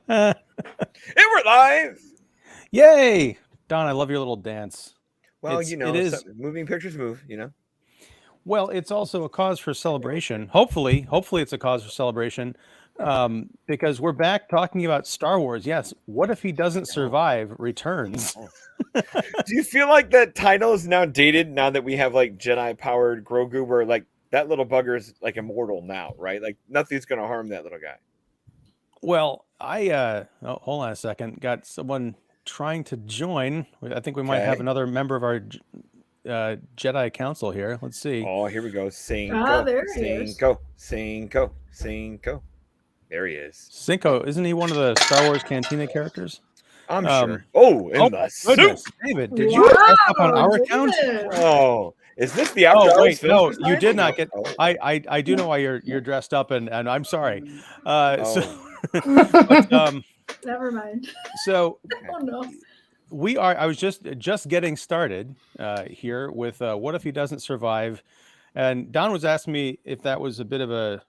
And we're live. Yay! Don, I love your little dance. Well, It is. moving pictures move, Well, it's also a cause for celebration. Hopefully it's a cause for celebration, because we're back talking about Star Wars. Yes. What if he doesn't survive? Returns. Do you feel like that title is now dated now that we have like Jedi powered Grogu, where like that little bugger is like immortal now, right? Like nothing's gonna harm that little guy. Well, hold on a second. Got someone trying to join. I think we might have Okay. another member of our Jedi Council here. Let's see. Oh, here we go. Cinco. There he is. Cinco. There he is. Cinco, isn't he one of the Star Wars Cantina characters? I'm sure. Oh, in the Goodness. suit. David, did you mess up on our account? Oh, is this the after Oh hours wait, no, film you tonight? did not get. Oh. I do know why you're dressed up, and I'm sorry. Oh. But, Never mind. so Oh no. I was just getting started here with what if he doesn't survive, and Don was asking me if that was a bit of a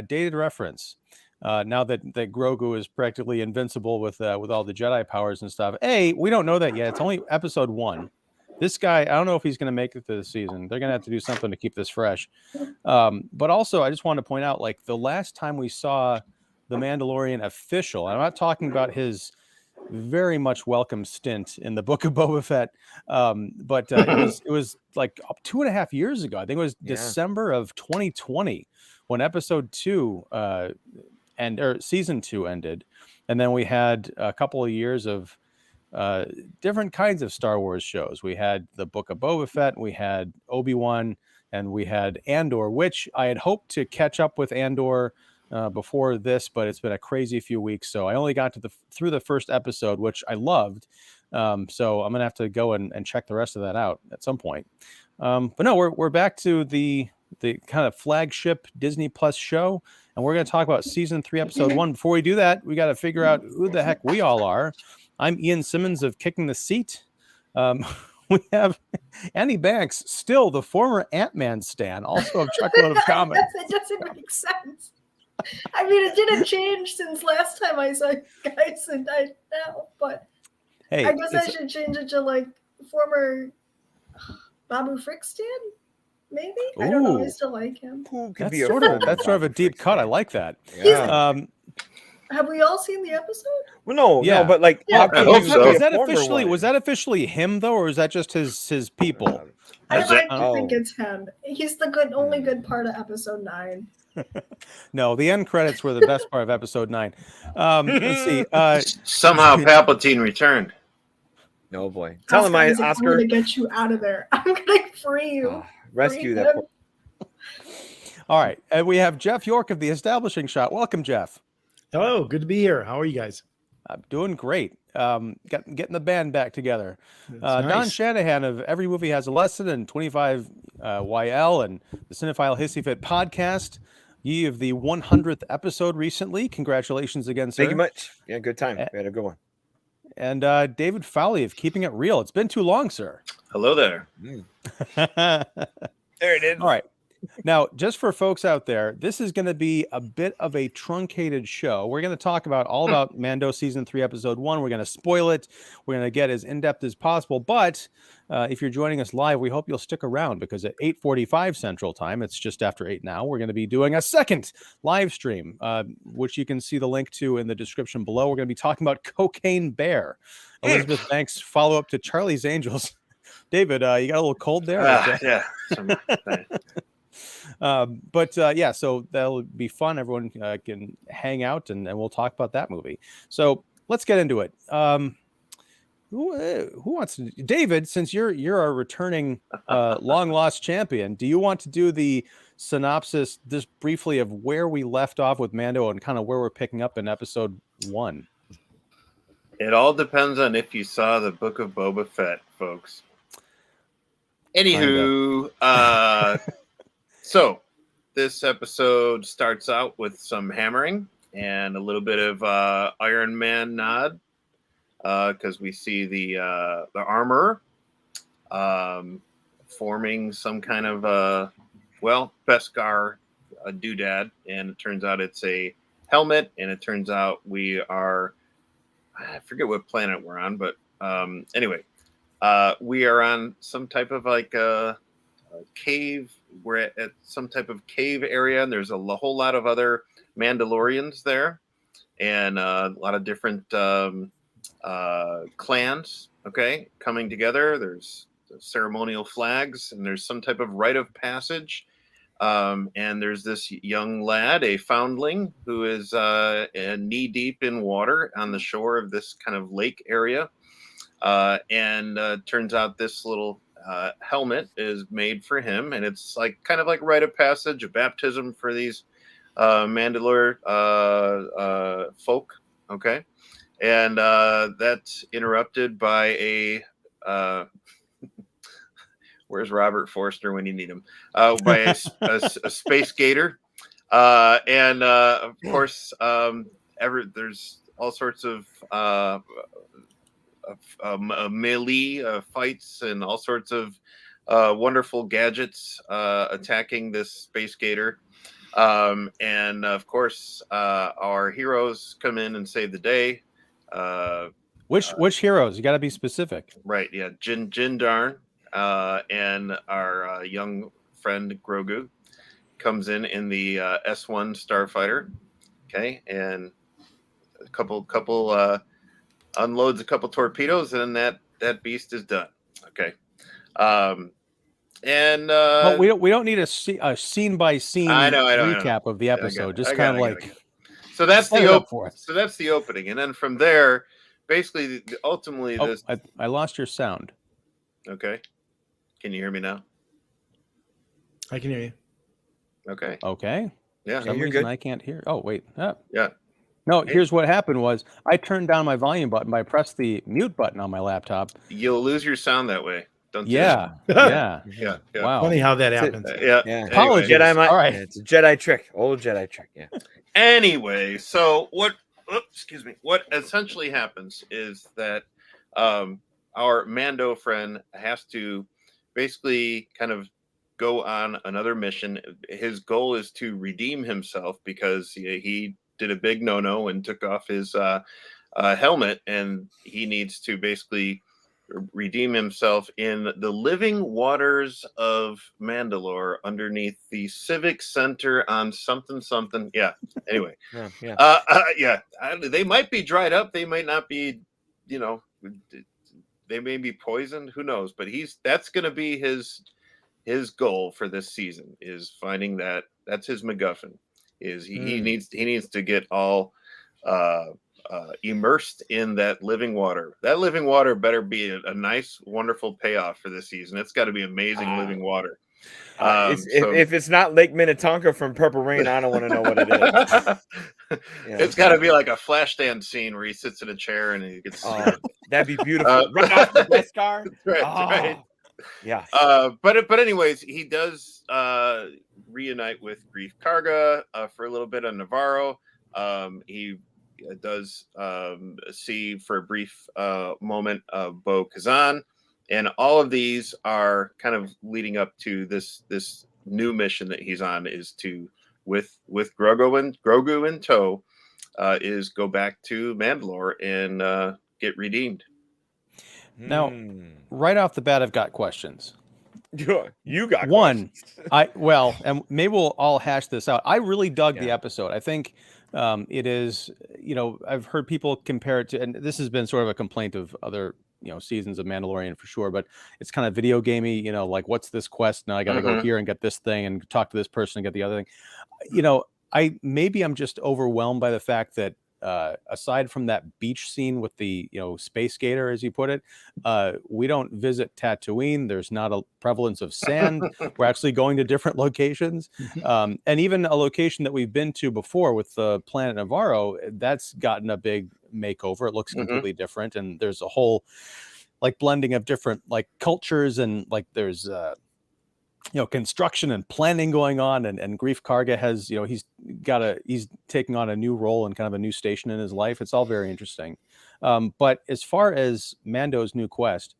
dated reference. Now that Grogu is practically invincible with all the Jedi powers and stuff. We don't know that yet. It's only episode 1. This guy, I don't know if he's going to make it to the season. They're going to have to do something to keep this fresh. But also, I just want to point out, like, the last time we saw the Mandalorian official, I'm not talking about his very much welcome stint in the Book of Boba Fett, but it was like 2.5 years ago. I think it was December of 2020 when episode 2 season 2 ended, and then we had a couple of years of different kinds of Star Wars shows. We had the Book of Boba Fett, we had Obi-Wan, and we had Andor, which I had hoped to catch up with Andor before this, but it's been a crazy few weeks, so I only got to through the first episode, which I loved. So I'm gonna have to go and check the rest of that out at some point. But no, we're back to the kind of flagship Disney Plus show, and we're going to talk about season 3, episode 1. Before we do that, we got to figure out who the heck we all are. I'm Ian Simmons of Kicking the Seat. We have Annie Banks, still the former Ant-Man stan, also of Truckload of Comments. It doesn't make sense. I mean, it didn't change since last time I saw you guys, and I know, but hey, I guess I should change it to like former Babu Frick stan. Maybe. Ooh. I don't know. I still like him. That's sort of a deep cut. I like that. Yeah. Have we all seen the episode? Well, no, but like, I hope so. Was that officially him though, or is that just his people? I like to think it's him. He's the only good part of episode 9. No, the end credits were the best part of episode 9. Let's see. Somehow Palpatine returned. No boy. Tell him, Oscar. I'm going to get you out of there. I'm going to free you. Rescue that. All right. And we have Jeff York of The Establishing Shot. Welcome, Jeff. Hello. Good to be here. How are you guys? I'm doing great. Getting the band back together. Nice. Don Shanahan of Every Movie Has a Lesson and 25 YL and the Cinephile Hissy Fit podcast. Ye of the 100th episode recently. Congratulations again, sir. Thank you much. Yeah, good time. We had a good one. And David Fowley of Keeping It Real. It's been too long, sir. Hello there. There it is. All right. Now, just for folks out there, this is going to be a bit of a truncated show. We're going to talk all about Mando season 3, episode 1. We're going to spoil it. We're going to get as in-depth as possible. But if you're joining us live, we hope you'll stick around, because at 8:45 Central Time, it's just after 8 now, we're going to be doing a second live stream, which you can see the link to in the description below. We're going to be talking about Cocaine Bear, Elizabeth Banks' follow-up to Charlie's Angels. David, you got a little cold there? Yeah. So that'll be fun. Everyone can hang out, and we'll talk about that movie. So let's get into it. Who wants to? David, since you're a returning long lost champion, do you want to do the synopsis just briefly of where we left off with Mando and kind of where we're picking up in episode 1? It all depends on if you saw the Book of Boba Fett, folks. Anywho, so this episode starts out with some hammering and a little bit of Iron Man nod, because we see the armor forming some kind of Beskar doodad, and it turns out it's a helmet, and it turns out we are, I forget what planet we're on, but anyway, we are on some type of like a cave. We're at some type of cave area, and there's a whole lot of other Mandalorians there, and a lot of different clans, okay, coming together. There's ceremonial flags, and there's some type of rite of passage. And there's this young lad, a foundling, who is knee deep in water on the shore of this kind of lake area. And turns out this little helmet is made for him, and it's like kind of like rite of passage, a baptism for these Mandalore folk. Okay, and that's interrupted by a where's Robert Forster when you need him? By a space gator, and of course, there's all sorts of melee fights and all sorts of wonderful gadgets attacking this space gator. And of course, our heroes come in and save the day. Which heroes? You got to be specific. Right. Yeah. Jin Darn and our young friend Grogu comes in the S1 starfighter. Okay, and a couple unloads a couple torpedoes, and then that beast is done. Okay. And But we don't need a scene by scene recap of the episode. Just kind of like. So that's So that's the opening, and then from there, basically, ultimately, this. I lost your sound. Okay, can you hear me now? I can hear you. Okay. Okay. Yeah. For some you're reason good. I can't hear. Oh wait. Yeah. No, here's what happened was I turned down my volume button, but I pressed the mute button on my laptop. You'll lose your sound that way. Don't do Yeah. that. Yeah. Yeah. Wow. Funny how that That's it. happens. Yeah. Yeah. Apologies. Jedi All right. Yeah, it's a Jedi trick. Old Jedi trick. Yeah. Anyway, so what essentially happens is that our Mando friend has to basically kind of go on another mission. His goal is to redeem himself because he did a big no-no and took off his helmet, and he needs to basically redeem himself in the living waters of Mandalore underneath the Civic Center on something. Yeah. Anyway. Yeah. They might be dried up. They might not be, they may be poisoned. Who knows? But that's going to be his goal for this season, is finding that's his MacGuffin, is he needs to get all immersed in that living water. That living water better be a nice, wonderful payoff for this season. It's got to be amazing living water. If it's not Lake Minnetonka from Purple Rain, I don't want to know what it is. Yeah. It's got to be like a Flashdance scene where he sits in a chair and he gets. That'd be beautiful. Right off the Beskar. Right. Yeah. But anyways, he does reunite with Grief Karga for a little bit on Navarro. He does see for a brief moment Bo Kazan, and all of these are kind of leading up to this new mission that he's on, is to with Grogu in tow, is go back to Mandalore and get redeemed. Now, right off the bat, I've got questions. You got one. questions. And maybe we'll all hash this out. I really dug the episode. I think it is, I've heard people compare it to, and this has been sort of a complaint of other, seasons of Mandalorian for sure, but it's kind of video gamey, like what's this quest? Now I got to go here and get this thing and talk to this person and get the other thing. I'm just overwhelmed by the fact that aside from that beach scene with the space gator, as you put it, we don't visit Tatooine. There's not a prevalence of sand. We're actually going to different locations, and even a location that we've been to before with the planet Navarro, that's gotten a big makeover. It looks completely different, and there's a whole blending of different cultures, and there's construction and planning going on, and Grief Karga has, he's taking on a new role and kind of a new station in his life. It's all very interesting. But as far as Mando's new quest,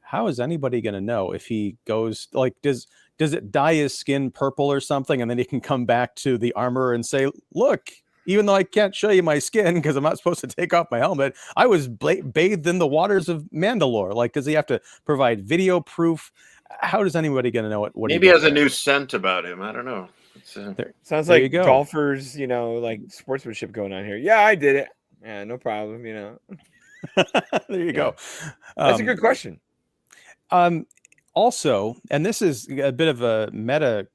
how is anybody going to know if he goes, does it dye his skin purple or something, and then he can come back to the armor and say, look, even though I can't show you my skin because I'm not supposed to take off my helmet, I was bathed in the waters of Mandalore. Like, does he have to provide video proof? How does anybody going to know what Maybe he has a there? new scent about him. I don't know. Sounds There you like go. golfers, like sportsmanship going on here. Yeah, I did it. Yeah, no problem. There you go. That's a good question. Also, and this is a bit of a meta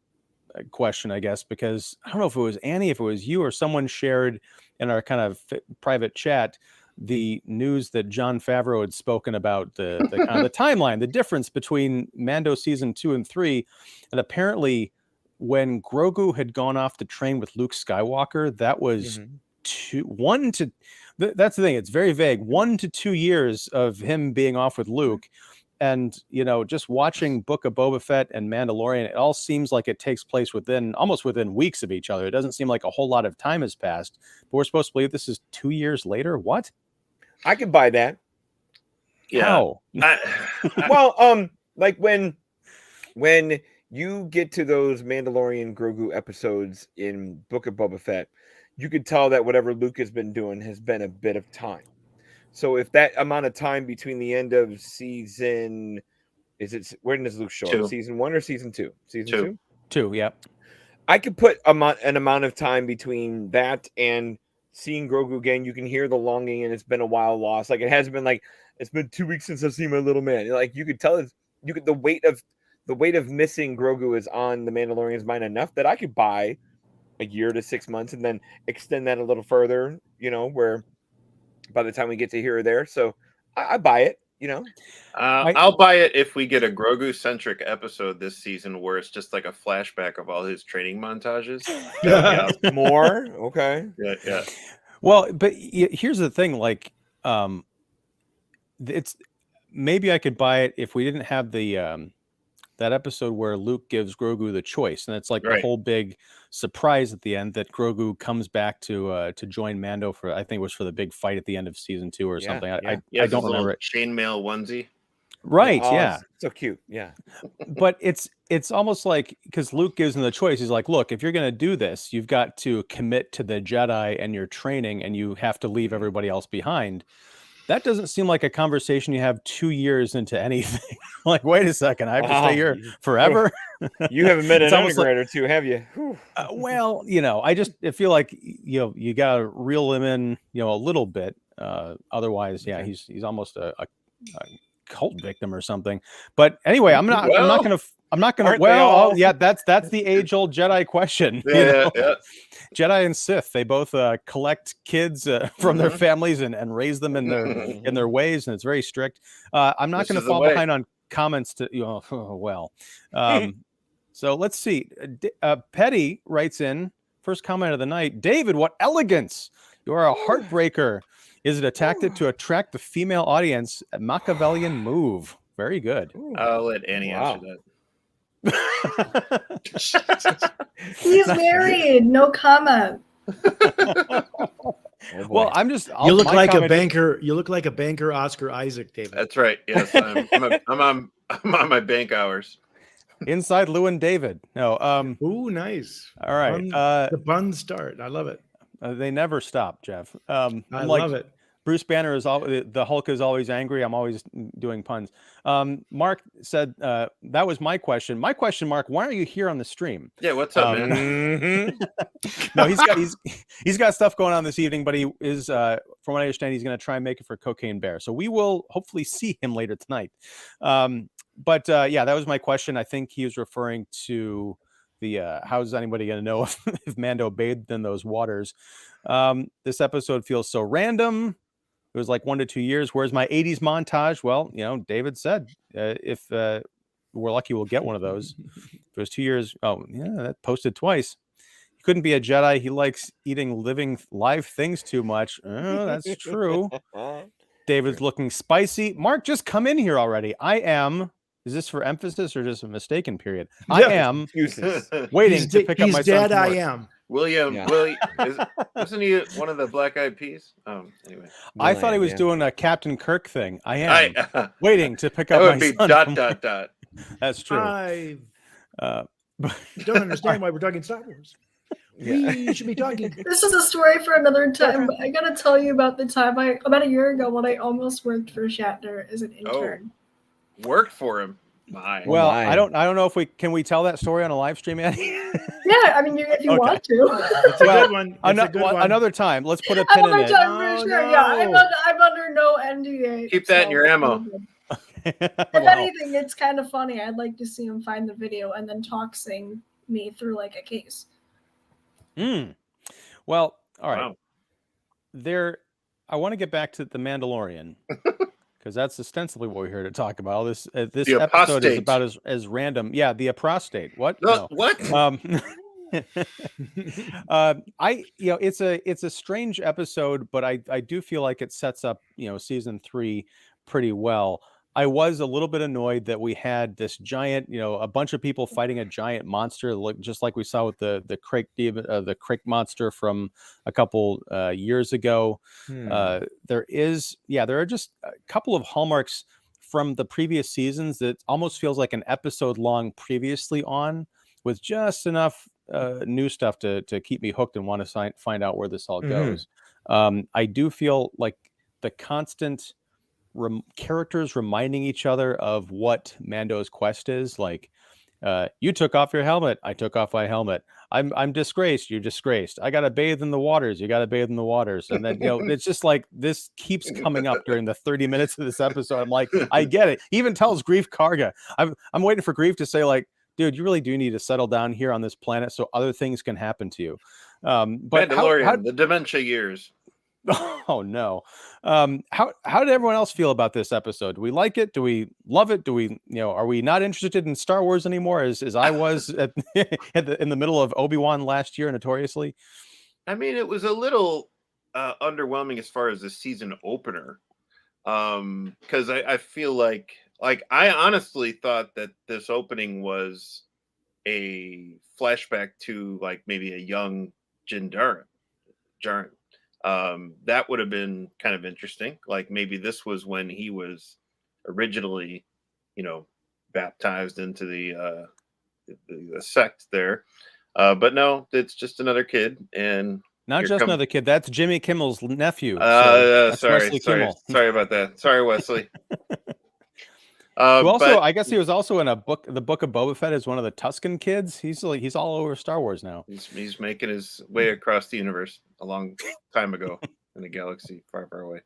question, I guess, because I don't know if it was Annie, if it was you, or someone shared in our kind of private chat the news that Jon Favreau had spoken about the kind of the timeline, the difference between Mando season 2 and 3, and apparently when Grogu had gone off the train with Luke Skywalker, that was that's the thing, it's very vague, 1 to 2 years of him being off with Luke. And, just watching Book of Boba Fett and Mandalorian, it all seems like it takes place almost within weeks of each other. It doesn't seem like a whole lot of time has passed, but we're supposed to believe this is 2 years later. What? I could buy that. Yeah. Well, like when you get to those Mandalorian Grogu episodes in Book of Boba Fett, you could tell that whatever Luke has been doing has been a bit of time. So if that amount of time between the end of season, when does Luke show up? Season 1 or season 2? Season 2? 2, yeah. I could put an amount of time between that and seeing Grogu again. You can hear the longing, and it's been a while lost. Like, it has been like, it's been 2 weeks since I've seen my little man. Like, you could tell the weight of missing Grogu is on the Mandalorian's mind enough that I could buy a year to 6 months and then extend that a little further, where by the time we get to here or there. So I buy it, I'll buy it if we get a Grogu-centric episode this season where it's just like a flashback of all his training montages. More? Okay. Yeah. Well, but here's the thing, like, it's maybe I could buy it if we didn't have the that episode where Luke gives Grogu the choice, and it's like the whole big surprise at the end that Grogu comes back to join Mando for, I think it was for the big fight at the end of season 2 or something. I don't remember it. Chainmail onesie. Right. Yeah. So cute. Yeah. But it's almost like, because Luke gives him the choice. He's like, look, if you're going to do this, you've got to commit to the Jedi and your training, and you have to leave everybody else behind. That doesn't seem like a conversation you have 2 years into anything. Like, wait a second, I have to stay here forever. You haven't met an undergrad or two, have you? Well, I feel like you got to reel him in, a little bit. Otherwise, yeah, he's almost a cult victim or something. But anyway, I'm not gonna. Well, yeah, that's the age-old Jedi question. Yeah. Jedi and Sith, they both collect kids from their families and raise them in their ways, and it's very strict. I'm not going to fall behind on comments to so let's see. Petty writes in, first comment of the night. David, what elegance! You are a heartbreaker. Is it a tactic to attract the female audience? A Machiavellian move. Very good. I'll let Annie answer that. He's married. No comment. Well, I'm just. You look like a banker. You look like a banker, Oscar Isaac, David. That's right. Yes, I'm on my bank hours. Inside Lou and David. No. Ooh, nice. All right. The buns start. I love it. They never stop, Jeff. I love it. Bruce Banner is the Hulk is always angry. I'm always doing puns. Mark said that was my question. My question, Mark, why are you here on the stream? Yeah, what's up, man? No, he's got stuff going on this evening, but he is, from what I understand, he's going to try and make it for Cocaine Bear. So we will hopefully see him later tonight. But yeah, that was my question. I think he was referring to the how's anybody going to know if Mando bathed in those waters? This episode feels so random. It was like 1 to 2 years. Where's my 80s montage? Well, David said if we're lucky, we'll get one of those. If it was 2 years. Oh, yeah, that posted twice. He couldn't be a Jedi. He likes eating living live things too much. Oh, that's true. David's looking spicy. Mark, just come in here already. I am. Is this for emphasis or just a mistaken period? I am waiting to pick up my son. I am. William, yeah. Isn't he one of the Black Eyed Peas? Anyway. I thought he was doing a Captain Kirk thing. I am waiting to pick up my son. Dot. That's true. I don't understand why we're talking Star Wars. We should be talking. This is a story for another time, but I gotta tell you about the time about a year ago when I almost worked for Shatner as an intern. Worked for him. My. Well, my. I don't know if we can tell that story on a live stream, Andy? Yeah, I mean, if you Okay. want to. It's a good one. It's a good one. Another time. Let's put a pin in Another it. time Oh, for sure. Yeah, no. I'm under no NDA. Keep that in your ammo. If Well, anything, it's kind of funny. I'd like to see him find the video and then sing me through like a case. Well, all right. Wow. I want to get back to the Mandalorian because that's ostensibly what we're here to talk about. This The episode apostate. is about as random. Yeah, the apostate. What? No, what? It's a strange episode, but I do feel like it sets up season 3 pretty well. I was a little bit annoyed that we had this giant, a bunch of people fighting a giant monster, just like we saw with the Crake demon, the Crake monster from a couple years ago. There are just a couple of hallmarks from the previous seasons that almost feels like an episode long previously on, with just enough new stuff to keep me hooked and want to find out where this all goes. I do feel like the constant characters reminding each other of what Mando's quest is. Like, you took off your helmet, I took off my helmet. I'm disgraced, you're disgraced. I gotta bathe in the waters, you gotta bathe in the waters. And then it's just like this keeps coming up during the 30 minutes of this episode. I'm like, I get it. He even tells Grief Karga. I'm waiting for Grief to say, like, dude, you really do need to settle down here on this planet so other things can happen to you. But Mandalorian, the dementia years. Oh no. How did everyone else feel about this episode? Do we like it? Do we love it? Do we, are we not interested in Star Wars anymore as I was in the middle of Obi-Wan last year, notoriously? I mean, it was a little underwhelming as far as the season opener. Because I feel like I honestly thought that this opening was a flashback to like maybe a young Din Djarin. That would have been kind of interesting. Like maybe this was when he was originally, baptized into the sect there. But no, it's just another kid, and not just another kid. That's Jimmy Kimmel's nephew. Sorry about that. Sorry, Wesley. I guess he was also in the Book of Boba Fett as one of the Tusken kids. He's all over Star Wars now. He's making his way across the universe a long time ago in a galaxy far, far away.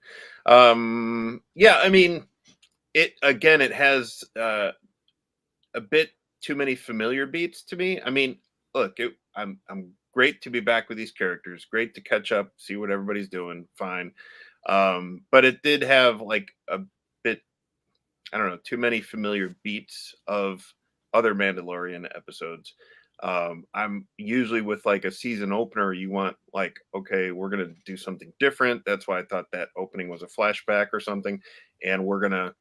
I mean, it has a bit too many familiar beats to me. I mean, look, I'm great to be back with these characters. Great to catch up, see what everybody's doing. Fine, but it did have like a bit, I don't know, too many familiar beats of other Mandalorian episodes. I'm usually with like a season opener, you want like, okay, we're going to do something different. That's why I thought that opening was a flashback or something. And we're going to,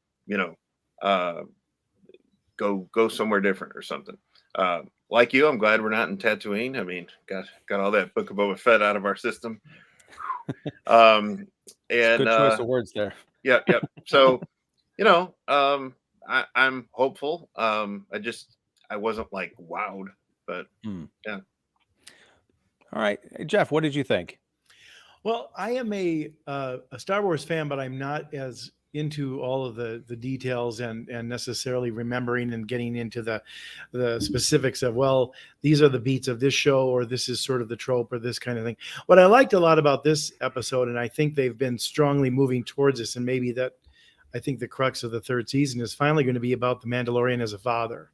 go somewhere different or something. Like you, I'm glad we're not in Tatooine. I mean, got all that Book of Boba Fett out of our system. And good choice of words there. Yeah. So, I'm hopeful. I wasn't like wowed, but yeah. All right, Jeff, what did you think? Well, I am a Star Wars fan, but I'm not as into all of the details and necessarily remembering and getting into the specifics of, well, these are the beats of this show, or this is sort of the trope, or this kind of thing. What I liked a lot about this episode, and I think they've been strongly moving towards this, and maybe that I think the crux of the third season is finally going to be about the Mandalorian as a father.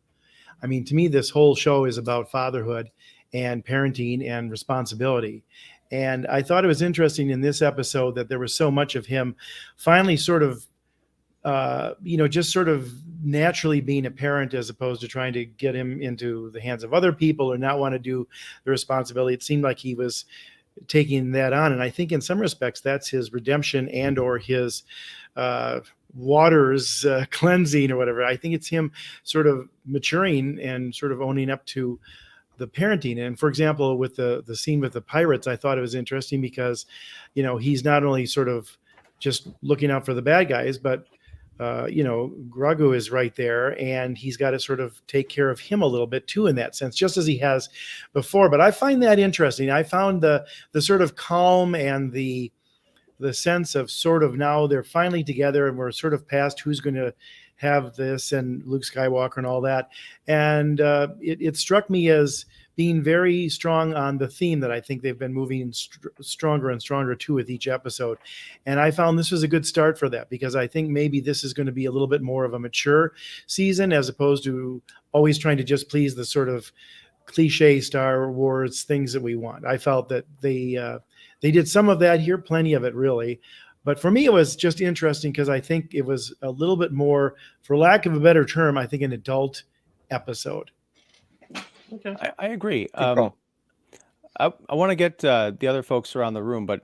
I mean, to me, this whole show is about fatherhood and parenting and responsibility. And I thought it was interesting in this episode that there was so much of him finally sort of, just sort of naturally being a parent, as opposed to trying to get him into the hands of other people or not want to do the responsibility. It seemed like he was taking that on. And I think in some respects, that's his redemption and or his waters cleansing or whatever. I think it's him sort of maturing and sort of owning up to the parenting. And for example, with the scene with the pirates, I thought it was interesting because, he's not only sort of just looking out for the bad guys, but Grogu is right there, and he's got to sort of take care of him a little bit too, in that sense, just as he has before. But I find that interesting. I found the sort of calm and the sense of sort of now they're finally together, and we're sort of past who's going to have this and Luke Skywalker and all that. And it struck me as being very strong on the theme that I think they've been moving stronger and stronger to with each episode. And I found this was a good start for that, because I think maybe this is going to be a little bit more of a mature season, as opposed to always trying to just please the sort of cliche Star Wars things that we want. I felt that they did some of that here, plenty of it really. But for me, it was just interesting because I think it was a little bit more, for lack of a better term, I think an adult episode. Okay. I agree. Cool. I want to get the other folks around the room, but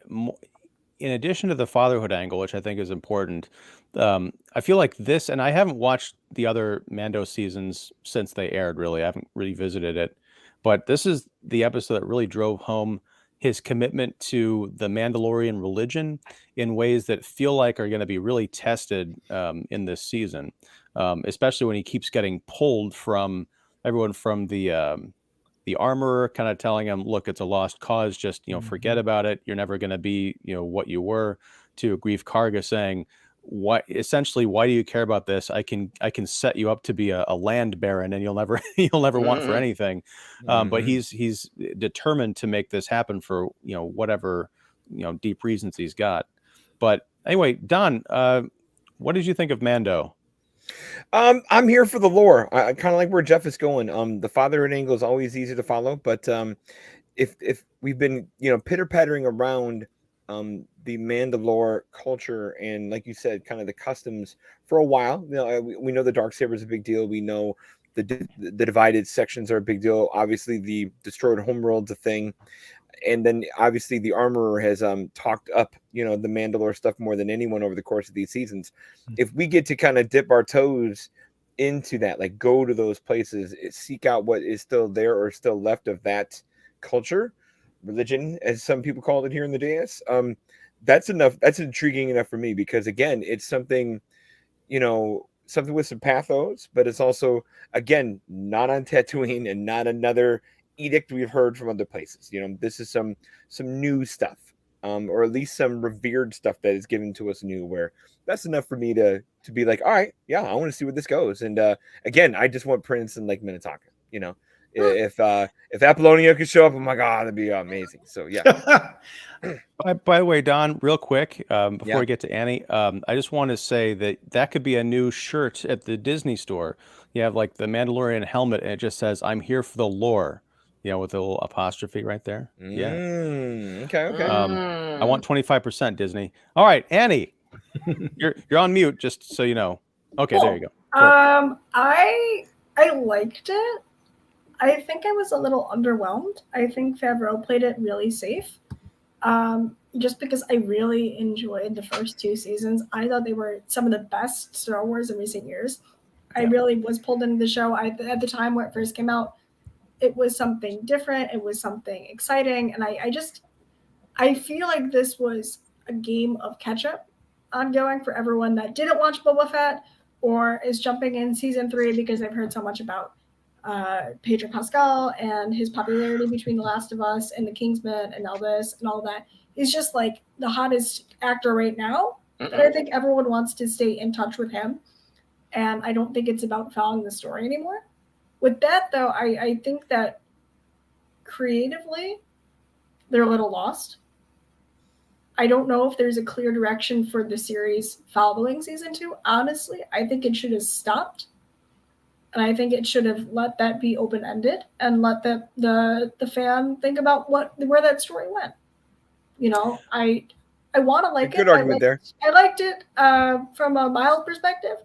in addition to the fatherhood angle, which I think is important, I feel like this, and I haven't watched the other Mando seasons since they aired, really. I haven't revisited it. But this is the episode that really drove home his commitment to the Mandalorian religion in ways that feel like are going to be really tested in this season, especially when he keeps getting pulled from everyone from the armorer, kind of telling him, look, it's a lost cause, just forget about it, you're never going to be what you were, to Grief Karga saying, why do you care about this? I can set you up to be a land baron, and you'll never want for anything. But he's determined to make this happen for whatever deep reasons he's got. But anyway, Don, what did you think of Mando? I'm here for the lore. I kind of like where Jeff is going. The fatherhood angle is always easy to follow, but if we've been pitter pattering around the Mandalore culture and, like you said, kind of the customs for a while. We know the Darksaber is a big deal. We know the divided sections are a big deal. Obviously, the destroyed homeworld's a thing, and then obviously the armorer has talked up the Mandalore stuff more than anyone over the course of these seasons. If we get to kind of dip our toes into that, like go to those places, seek out what is still there or still left of that culture, religion, as some people call it here in the DS, that's enough. That's intriguing enough for me, because again, it's something, something with some pathos, but it's also, again, not on Tatooine and not another edict we've heard from other places. This is some new stuff, or at least some revered stuff that is given to us new, where that's enough for me to be like, all right, yeah, I want to see where this goes. And again, I just want Prince and Lake Minnetonka, If Apollonia could show up, oh my God, that'd be amazing. So yeah. By the way, Don, real quick, before we get to Annie, I just want to say that could be a new shirt at the Disney store. You have like the Mandalorian helmet, and it just says, "I'm here for the lore," with a little apostrophe right there. Okay. I want 25%, Disney. All right, Annie, you're on mute, just so you know. Okay, Cool. There you go. Cool. I liked it. I think I was a little underwhelmed. I think Favreau played it really safe. Just because I really enjoyed the first two seasons. I thought they were some of the best Star Wars in recent years. I really was pulled into the show. At the time where it first came out, it was something different. It was something exciting. And I feel like this was a game of catch-up ongoing for everyone that didn't watch Boba Fett or is jumping in season 3 because they've heard so much about Pedro Pascal and his popularity between The Last of Us and The Kingsman and Elvis and all that. He's just like the hottest actor right now. But I think everyone wants to stay in touch with him. And I don't think it's about following the story anymore. With that, though, I think that creatively, they're a little lost. I don't know if there's a clear direction for the series following season 2. Honestly, I think it should have stopped. And I think it should have let that be open-ended and let the fan think about where that story went. I want to like it. Good argument there. I liked it from a mild perspective.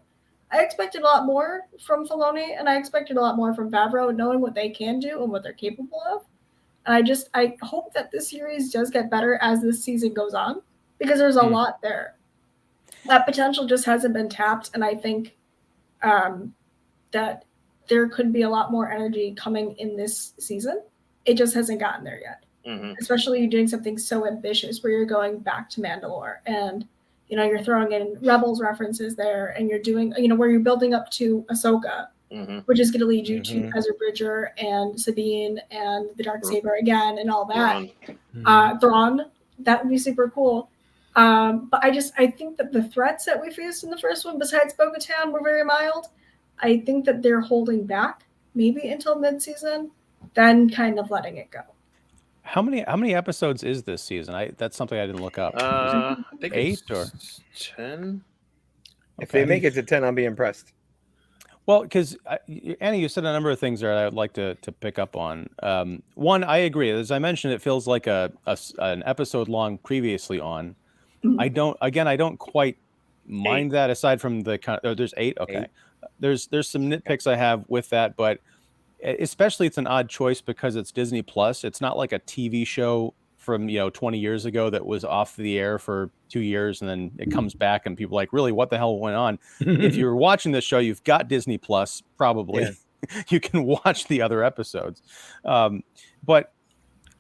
I expected a lot more from Filoni, and I expected a lot more from Favreau, knowing what they can do and what they're capable of. And I hope that this series does get better as this season goes on, because there's a lot there. That potential just hasn't been tapped, and I think that there could be a lot more energy coming in this season. It just hasn't gotten there yet. Especially doing something so ambitious where you're going back to Mandalore and you know, you're throwing in Rebels references there, and you're doing, you know, where you're building up to Ahsoka, which is going to lead you to Ezra Bridger and Sabine and the Darksaber again and all that. Thrawn, that would be super cool. But I think that the threats that we faced in the first one, besides Bo-Katan, were very mild. I think that they're holding back maybe until mid-season, then kind of letting it go. How many episodes is this season? That's something I didn't look up. I think 8 it's or 10. If they make it to 10, I'll be impressed. Well, because Annie, you said a number of things there I would like to pick up on. One, I agree. As I mentioned, it feels like an episode long previously on. I don't quite mind that. Aside from the there's 8. Okay, 8. There's some nitpicks I have with that, but especially it's an odd choice because it's Disney Plus. It's not like a TV show from 20 years ago that was off the air for 2 years and then it comes back and people are like, really, what the hell went on? If you're watching this show, you've got Disney Plus, probably. Yeah. You can watch the other episodes. But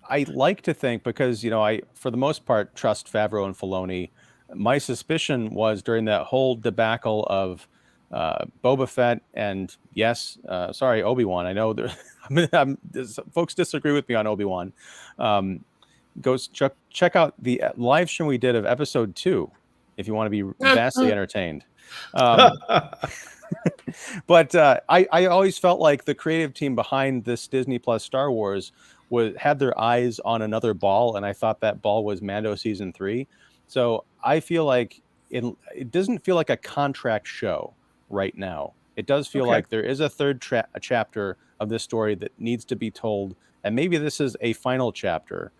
I like to think, because I for the most part trust Favreau and Filoni. My suspicion was during that whole debacle of Boba Fett and Obi-Wan. I know folks disagree with me on Obi-Wan. Go check out the live stream we did of episode 2 if you want to be vastly entertained. But I always felt like the creative team behind this Disney Plus Star Wars had their eyes on another ball, and I thought that ball was Mando season 3. So I feel like it doesn't feel like a contract show right now. It does feel like there is a third chapter of this story that needs to be told, and maybe this is a final chapter.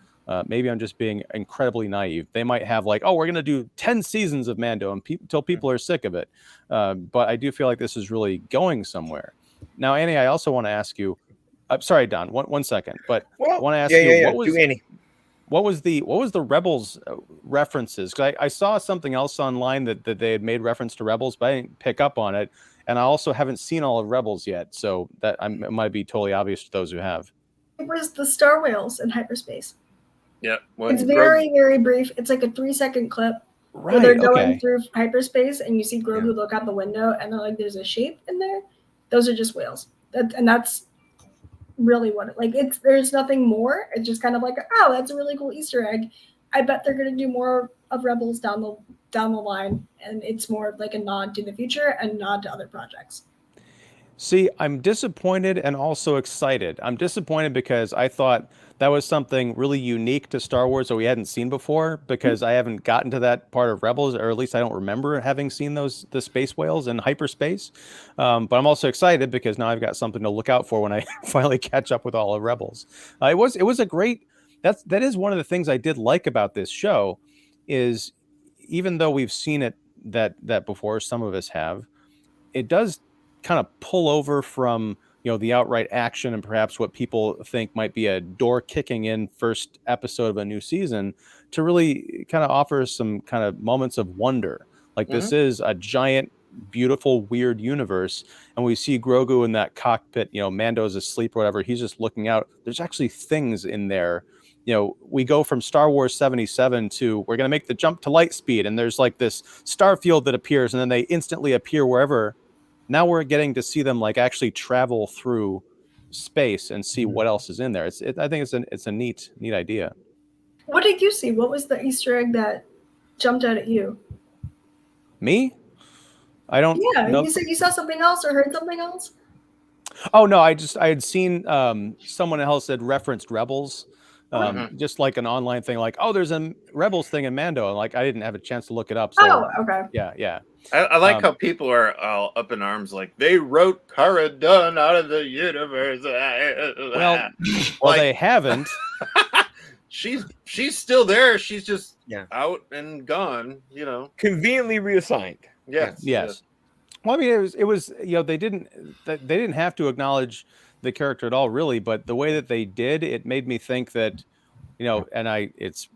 Maybe I'm just being incredibly naive. They might have like, we're going to do 10 seasons of Mando until people are sick of it. But I do feel like this is really going somewhere. Now, Annie, I also want to ask you. Sorry, Don. One second, but I want to ask you. What was the Rebels references? Because I saw something else online that they had made reference to Rebels, but I didn't pick up on it. And I also haven't seen all of Rebels yet, so that it might be totally obvious to those who have. It was the Star Whales in hyperspace. Yeah, it's very, very brief. It's like a 3-second clip where they're going through hyperspace, and you see Grogu look out the window, and they're like, "There's a shape in there." Those are just whales, and that's really what there's nothing more. It's just kind of like, that's a really cool Easter egg. I bet they're going to do more of Rebels down the line, and it's more like a nod to the future and nod to other projects. See, I'm disappointed and also excited. I'm disappointed because I thought that was something really unique to Star Wars that we hadn't seen before, because I haven't gotten to that part of Rebels, or at least I don't remember having seen the space whales in hyperspace. But I'm also excited because now I've got something to look out for when I finally catch up with all of Rebels. It was a great. That is one of the things I did like about this show, is even though we've seen it that before, some of us have, it does kind of pull over from the outright action and perhaps what people think might be a door kicking in first episode of a new season, to really kind of offer some kind of moments of wonder. Like this is a giant, beautiful, weird universe, and we see Grogu in that cockpit. Mando's asleep or whatever. He's just looking out. There's actually things in there. We go from Star Wars 77 to we're going to make the jump to light speed, and there's like this star field that appears, and then they instantly appear wherever. Now we're getting to see them like actually travel through space and see what else is in there. I think it's a neat idea. What did you see? What was the Easter egg that jumped out at you? Me? I don't. Yeah, know. You said you saw something else or heard something else. Oh no, I had seen someone else had referenced Rebels. Just like an online thing, like, there's a Rebels thing in Mando, and like I didn't have a chance to look it up. So, okay. Yeah. I like how people are all up in arms, like they wrote Cara Dune out of the universe. Well, they haven't. She's still there. She's just out and gone. Conveniently reassigned. Yes. Well, I mean, it was they didn't have to acknowledge the character at all, really, but the way that they did, it made me think that, it's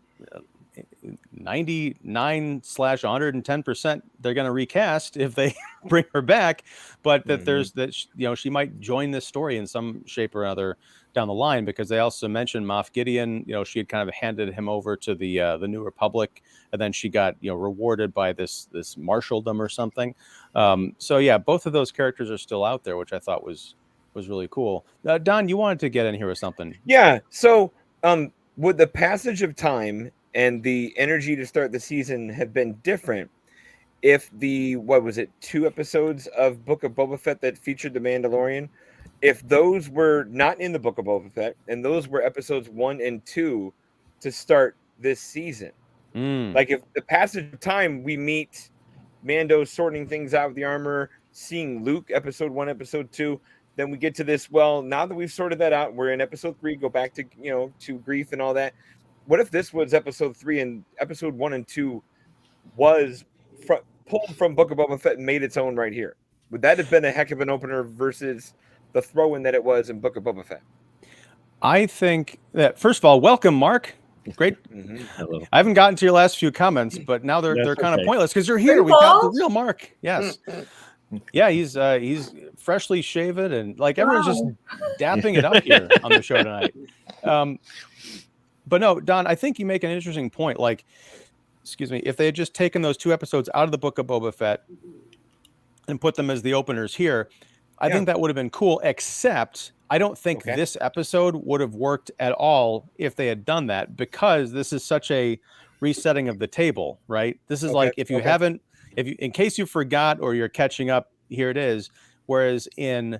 99/110% they're going to recast if they bring her back, but that there's that she might join this story in some shape or other down the line, because they also mentioned Moff Gideon. She had kind of handed him over to the New Republic, and then she got rewarded by this marshaldom or something. So yeah, both of those characters are still out there, which I thought was really cool. Don, you wanted to get in here with something. Yeah. So would the passage of time and the energy to start the season have been different if the 2 episodes of Book of Boba Fett that featured the Mandalorian, if those were not in the Book of Boba Fett and those were episodes 1 and 2 to start this season? Like, if the passage of time, we meet Mando sorting things out with the armor, seeing Luke episode 1, episode 2, then we get to this, well, now that we've sorted that out, we're in episode 3, go back to to grief and all that. What if this was episode 3 and episode 1 and 2 was pulled from Book of Boba Fett and made its own right here? Would that have been a heck of an opener versus the throw-in that it was in Book of Boba Fett? I think that, first of all, welcome, Mark. Great. Hello. I haven't gotten to your last few comments, but now they're kind of pointless because you're here. We got the real Mark. Yes. Yeah, he's freshly shaven, and like everyone's just dapping it up here on the show tonight. But no, Don, I think you make an interesting point. Like, excuse me, if they had just taken those 2 episodes out of the Book of Boba Fett and put them as the openers here, I think that would have been cool, except I don't think this episode would have worked at all if they had done that, because this is such a resetting of the table, right? This is like, if you haven't, in case you forgot or you're catching up, here it is. Whereas in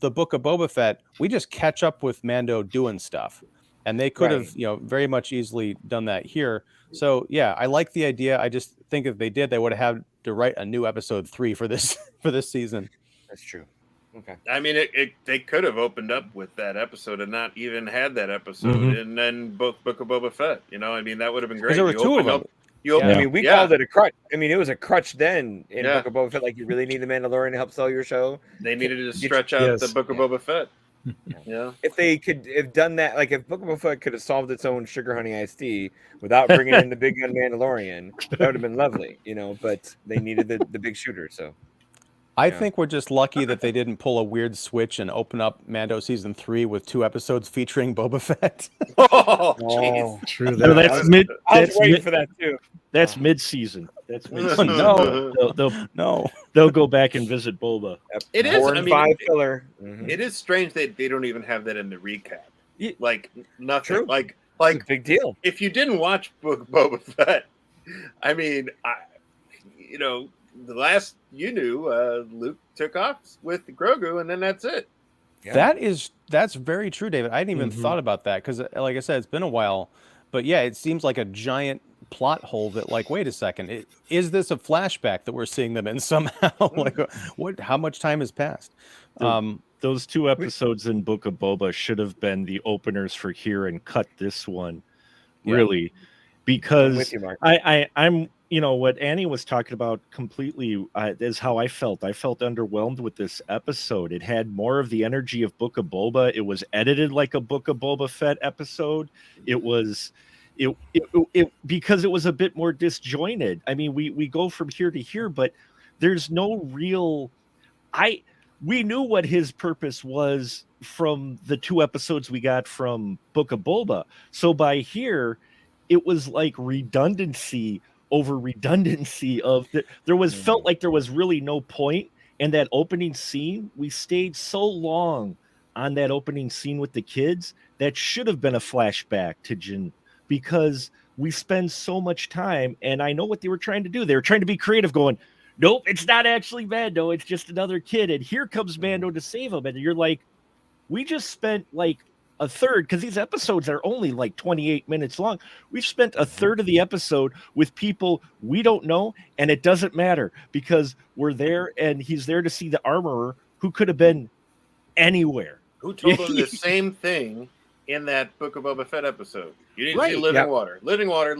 the Book of Boba Fett, we just catch up with Mando doing stuff, and they could have, very much easily done that here. So yeah, I like the idea. I just think if they did, they would have had to write a new episode 3 for this season. That's true. Okay. I mean, they could have opened up with that episode and not even had that episode, and then Book of Boba Fett. I mean, that would have been great. There were 2 of them. I mean, we called it a crutch. I mean, it was a crutch then in Book of Boba Fett. Like, you really need the Mandalorian to help sell your show. They needed to stretch out the Book of Boba Fett. Yeah. If they could have done that, like if Book of Boba Fett could have solved its own sugar honey iced tea without bringing in the big gun Mandalorian, that would have been lovely, but they needed the big shooter. So I think we're just lucky that they didn't pull a weird switch and open up Mando season 3 with 2 episodes featuring Boba Fett. Oh, true. No, that's mid. I was waiting for that too. That's mid-season. That's mid-season. No. They'll go back and visit Boba. It is. 4 and 5 filler. It is strange that they don't even have that in the recap. Like nothing. True. Like It's a big deal. If you didn't watch Book of Boba Fett, I mean, the last you knew, Luke took off with Grogu, and then that's it. Yeah. That's very true, David. I hadn't even thought about that because, like I said, it's been a while. But yeah, it seems like a giant plot hole that, like, wait a second, is this a flashback that we're seeing them in somehow? Like, what? How much time has passed? Those 2 episodes in Book of Boba should have been the openers for here and cut this one, really, because I'm with you, Mark. I'm what Annie was talking about completely is how I felt. I felt underwhelmed with this episode. It had more of the energy of Book of Boba. It was edited like a Book of Boba Fett episode. It was because it was a bit more disjointed. I mean, we go from here to here, but there's no real. We knew what his purpose was from the 2 episodes we got from Book of Boba. So by here, it was like redundancy over redundancy of felt like there was really no point. And that opening scene, we stayed so long on that opening scene with the kids that should have been a flashback to Jin, because we spend so much time, and I know what they were trying to do. They were trying to be creative, going, nope, it's not actually Mando, it's just another kid, and here comes Mando to save him. And you're like, we just spent like a third, because these episodes are only like 28 minutes long. We've spent a third of the episode with people we don't know, and it doesn't matter because we're there, and he's there to see the armorer who could have been anywhere. Who told him the same thing in that Book of Boba Fett episode? You need to see living water. Living water.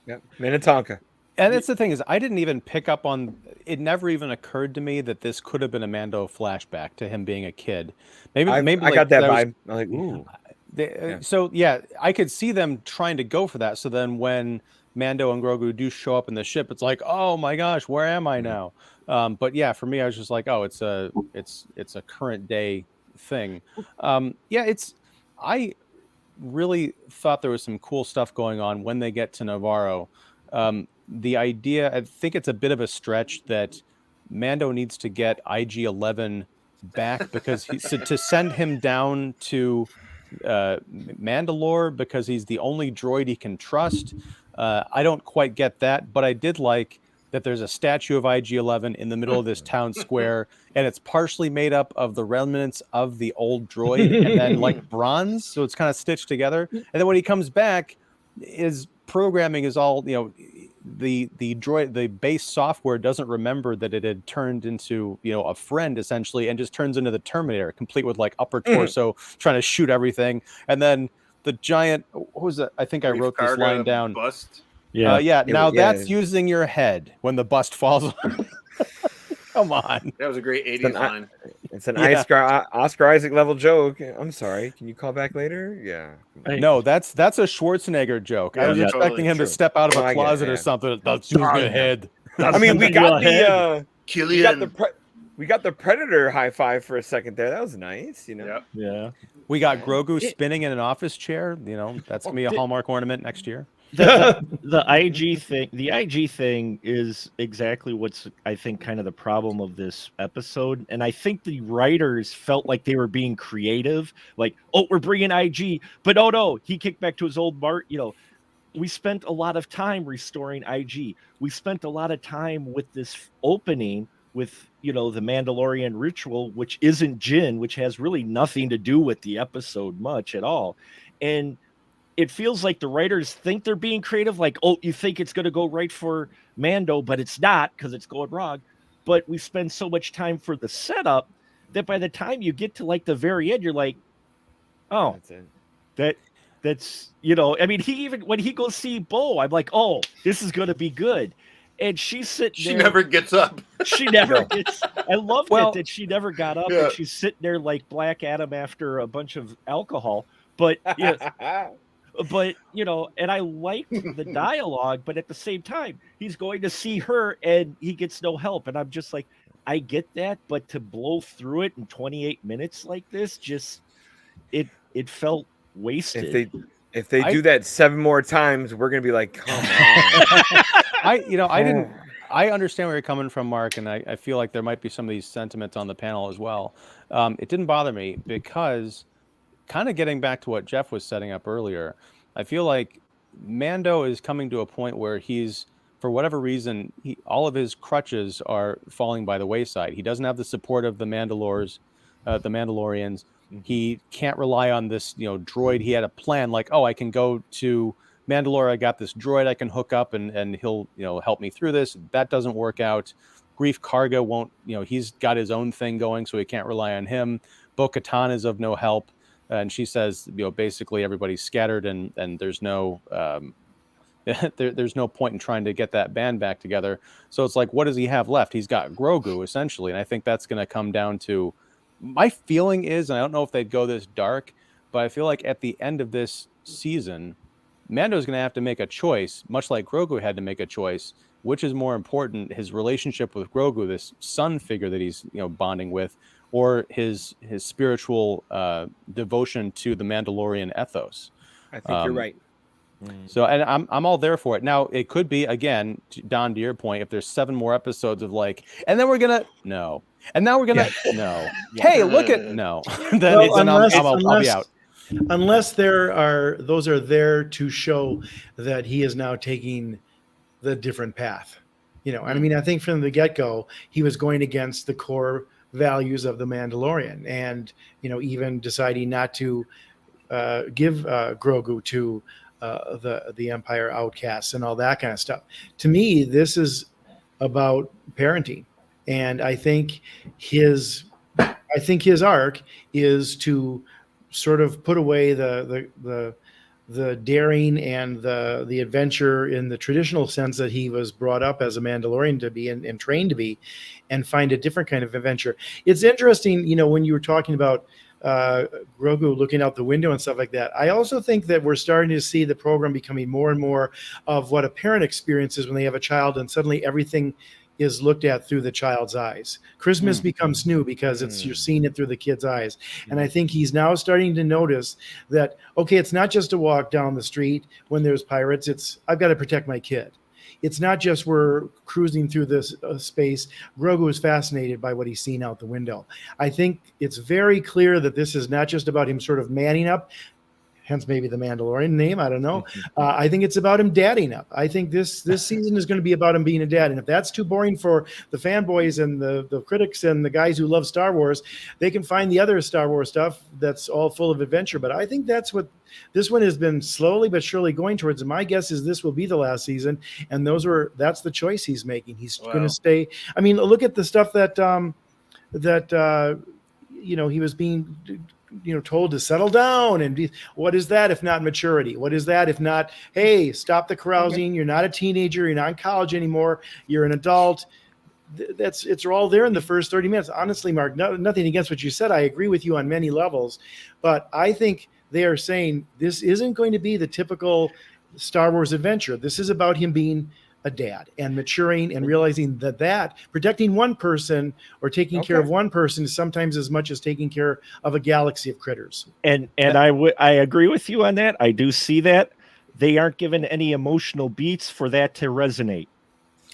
Yep. Minnetonka. And that's the thing, is I didn't even pick up on it. Never even occurred to me that this could have been a Mando flashback to him being a kid. Maybe I like, got that vibe. I'm like, ooh. So yeah, I could see them trying to go for that. So then when Mando and Grogu do show up in the ship, it's like, oh my gosh, where am I now? But yeah, for me, I was just like, oh, it's a current day thing. I really thought there was some cool stuff going on when they get to Navarro. The idea, I think it's a bit of a stretch that Mando needs to get IG-11 back because to send him down to Mandalore because he's the only droid he can trust. I don't quite get that, but I did like that there's a statue of IG-11 in the middle of this town square, and it's partially made up of the remnants of the old droid and then like bronze, so it's kind of stitched together. And then when he comes back, his programming is all, the droid, the base software doesn't remember that it had turned into, a friend essentially, and just turns into the Terminator, complete with like upper torso, trying to shoot everything. And then the giant, what was it? I think I wrote this line down. Bust. Yeah. That's using your head when the bust falls on. Come on. That was a great 80s line. It's an Oscar Isaac level joke. I'm sorry. Can you call back later? Yeah. No, that's a Schwarzenegger joke. I was expecting him to step out of a closet or something. That's using your head. I mean, we got Killian. We got the Predator high five for a second there. That was nice, Yep. Yeah. We got Grogu spinning in an office chair. That's gonna be a Hallmark ornament next year. The IG thing is exactly what's, I think, kind of the problem of this episode. And I think the writers felt like they were being creative, like, oh, we're bringing IG, but oh no, he kicked back to his old Bart. We spent a lot of time restoring IG. We spent a lot of time with this opening with, the Mandalorian ritual, which isn't Jin, which has really nothing to do with the episode much at all. And it feels like the writers think they're being creative, like, oh, you think it's going to go right for Mando, but it's not because it's going wrong. But we spend so much time for the setup that by the time you get to like the very end, you're like, oh, that's I mean, when he goes see Bo, I'm like, oh, this is going to be good. And she's sitting there. She never gets up. She never gets. I love that she never got up, and she's sitting there like Black Adam after a bunch of alcohol. But But and I like the dialogue, but at the same time, he's going to see her and he gets no help. And I'm just like, I get that, but to blow through it in 28 minutes like this, just it felt wasted. If they do that 7 more times, we're gonna be like, come on. I understand where you're coming from, Mark, and I feel like there might be some of these sentiments on the panel as well. It didn't bother me because, kind of getting back to what Jeff was setting up earlier, I feel like Mando is coming to a point where he's, for whatever reason, all of his crutches are falling by the wayside. He doesn't have the support of the Mandalorians. He can't rely on this, droid. He had a plan like, oh, I can go to Mandalore. I got this droid I can hook up and he'll, help me through this. That doesn't work out. Grief Karga won't, he's got his own thing going, so he can't rely on him. Bo-Katan is of no help. And she says, basically everybody's scattered and there's no there's no point in trying to get that band back together. So it's like, what does he have left? He's got Grogu essentially. And I think that's going to come down to, my feeling is, and I don't know if they'd go this dark, but I feel like at the end of this season, Mando's going to have to make a choice, much like Grogu had to make a choice. Which is more important, his relationship with Grogu, this son figure that he's bonding with, or his spiritual devotion to the Mandalorian ethos? I think you're right. So, and I'm all there for it. Now, it could be, again, Don, to your point, if there's 7 more episodes of like, and then we're gonna no, and now we're gonna no. Hey, look at no. then I'll be out. Unless those are there to show that he is now taking the different path. I mean, I think from the get-go, he was going against the core values of the Mandalorian, and even deciding not to give Grogu to the Empire outcasts and all that kind of stuff. To me, this is about parenting, and I think his arc is to sort of put away the daring and the adventure in the traditional sense that he was brought up as a Mandalorian to be and trained to be, and find a different kind of adventure. It's interesting, when you were talking about Grogu looking out the window and stuff like that. I also think that we're starting to see the program becoming more and more of what a parent experiences when they have a child, and suddenly everything is looked at through the child's eyes. Christmas becomes new because you're seeing it through the kid's eyes. And I think he's now starting to notice that, okay, it's not just a walk down the street when there's pirates. It's, I've got to protect my kid. It's not just we're cruising through this space. Grogu is fascinated by what he's seen out the window. I think it's very clear that this is not just about him sort of manning up, hence maybe the Mandalorian name. I don't know. I think it's about him dadding up. I think this season is going to be about him being a dad. And if that's too boring for the fanboys and the critics and the guys who love Star Wars, they can find the other Star Wars stuff that's all full of adventure. But I think that's what this one has been slowly but surely going towards. And my guess is this will be the last season. And that's the choice he's making. He's going to stay. I mean, look at the stuff that he was being told to settle down and be, what is that if not maturity? What is that if not, hey, stop the carousing. You're not a teenager. You're not in college anymore. You're an adult. It's all there in the first 30 minutes. Honestly, Mark, nothing against what you said. I agree with you on many levels, but I think they are saying this isn't going to be the typical Star Wars adventure. This is about him being a dad and maturing and realizing that protecting one person or taking care of one person is sometimes as much as taking care of a galaxy of critters. And I agree with you on that. I do see that. They aren't given any emotional beats for that to resonate.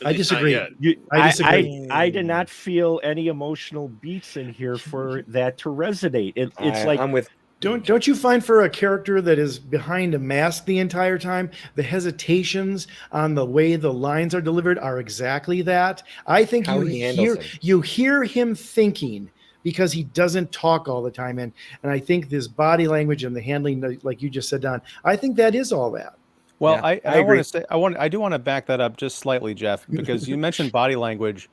I disagree. I disagree. I did not feel any emotional beats in here for that to resonate. It's like I'm with. Don't you find for a character that is behind a mask the entire time, the hesitations on the way the lines are delivered are exactly that? I think you hear him thinking because he doesn't talk all the time. And I think this body language and the handling, like you just said, Don, I think that is all that. Well, yeah, I agree. I do want to back that up just slightly, Jeff, because you mentioned body language.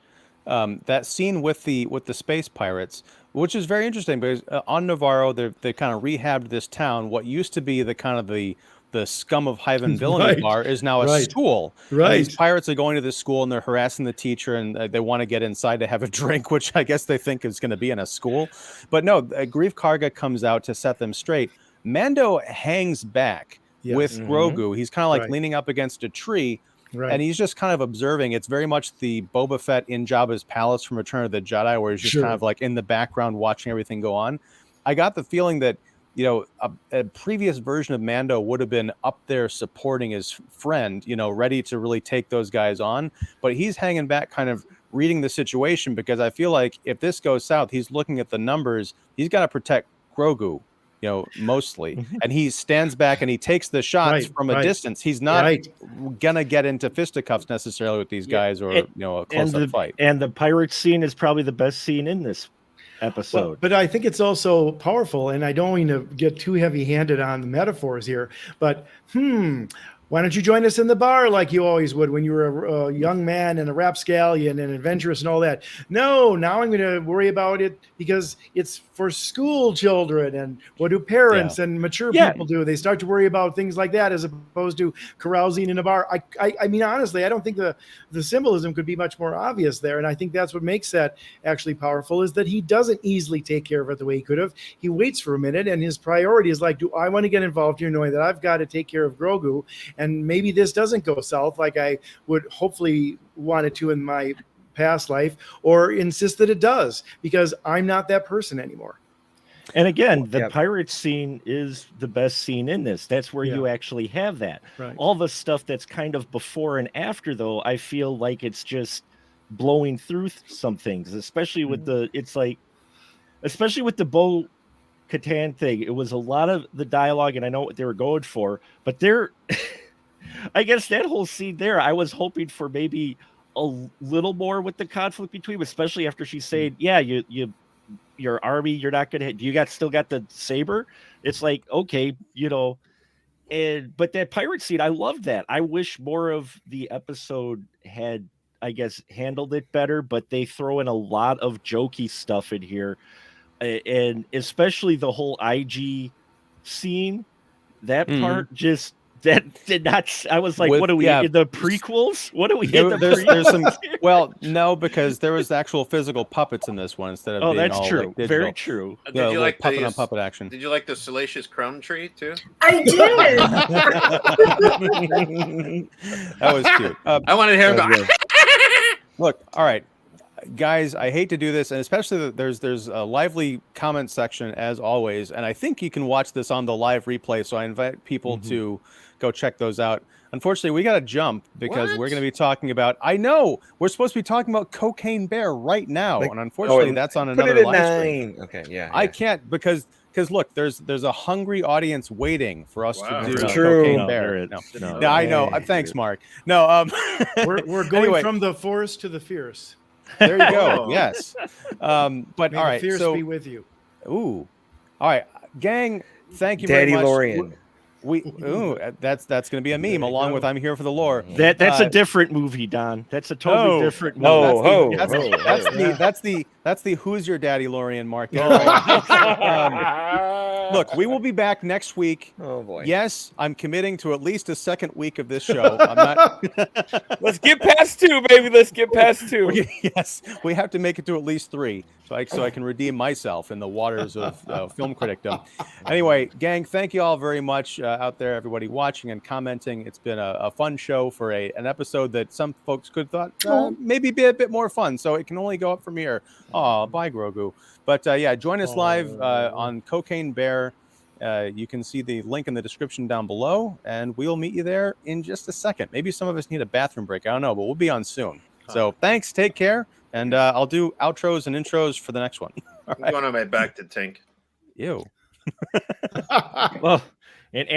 That scene with the space pirates, which is very interesting because on Navarro, they kind of rehabbed this town. What used to be the kind of the scum of Hyven Villainy bar is now a school. Right. And these pirates are going to this school and they're harassing the teacher and they want to get inside to have a drink, which I guess they think is going to be in a school. But no, Grief Karga comes out to set them straight. Mando hangs back with Grogu. He's kind of like leaning up against a tree. Right. And he's just kind of observing. It's very much the Boba Fett in Jabba's palace from Return of the Jedi, where he's just kind of like in the background watching everything go on. I got the feeling that, a previous version of Mando would have been up there supporting his friend, ready to really take those guys on. But he's hanging back, kind of reading the situation, because I feel like if this goes south, he's looking at the numbers. He's got to protect Grogu. Mostly. And he stands back and he takes the shots from a distance. He's not gonna get into fisticuffs necessarily with these guys or a close-up fight. And the pirate scene is probably the best scene in this episode. Well, but I think it's also powerful, and I don't mean to get too heavy-handed on the metaphors here, but why don't you join us in the bar like you always would when you were a young man and a rapscallion and adventurous and all that? No, now I'm going to worry about it because it's for school children. And what do parents and mature people do? They start to worry about things like that as opposed to carousing in a bar. I mean, honestly, I don't think the symbolism could be much more obvious there. And I think that's what makes that actually powerful, is that he doesn't easily take care of it the way he could have. He waits for a minute, and his priority is like, do I want to get involved here knowing that I've got to take care of Grogu? And maybe this doesn't go south like I would hopefully want it to in my past life, or insist that it does, because I'm not that person anymore. And again, the pirate scene is the best scene in this. That's where you actually have that. Right. All the stuff that's kind of before and after, though, I feel like it's just blowing through some things, especially with especially with the Bo Katan thing. It was a lot of the dialogue, and I know what they were going for, but I guess that whole scene there, I was hoping for maybe a little more with the conflict between them, especially after she's saying, your army, you're not going to, you still got the saber. It's like, okay, but that pirate scene, I loved that. I wish more of the episode had, I guess, handled it better, but they throw in a lot of jokey stuff in here. And especially the whole IG scene, that part just That did not. I was like, With- what are we yeah. in the prequels? What are we in the There's some. prequels? Well, no, because there was actual physical puppets in this one instead of Oh, being that's all like true. digital. Very true. Did Yeah, you little like puppet the on puppet action. Did you like the Salacious Crumb Tree too? I did. That was cute. I wanted to hear him that go. was Look, all right, guys, I hate to do this, and especially that there's a lively comment section as always, and I think you can watch this on the live replay. So I invite people to go check those out. Unfortunately, we got to jump because we're What? going to be talking about. I know we're supposed to be talking about Cocaine Bear right now, Like- and unfortunately, and that's on Put another it at live stream. 9. Okay, yeah. I can't because look, there's a hungry audience waiting for us Wow. to do True. Cocaine No, Bear. there No. is- no. Yeah, I know. Hey. Thanks, Mark. No, We're going Anyway. from the forest to the fierce. there you go. Oh. Yes. But May all the right. fierce So, be with you. ooh, all right, gang. Thank you Daddy very much. Lorian. That's going to be a meme along with I'm here for the lore. That's Uh, a different movie, Don. That's a totally Oh, different movie. Oh, that's the, ho, that's, ho, the, ho. that's the who's your daddy Lorian Mark. Oh, Look, we will be back next week. oh boy. Yes, I'm committing to at least a second week of this show. I'm not. Let's get past 2, baby. Let's get past 2. Yes, we have to make it to at least 3, so I can redeem myself in the waters of film criticdom. Anyway, gang, thank you all very much out there, everybody watching and commenting. It's been a fun show for an episode that some folks could thought maybe be a bit more fun. So it can only go up from here. Oh, bye, Grogu. But yeah, join us live on Cocaine Bear. You can see the link in the description down below, and we'll meet you there in just a second. Maybe some of us need a bathroom break. I don't know, but we'll be on soon. So thanks, take care, and I'll do outros and intros for the next one. I'm going on my back to Tink. Ew. Well, and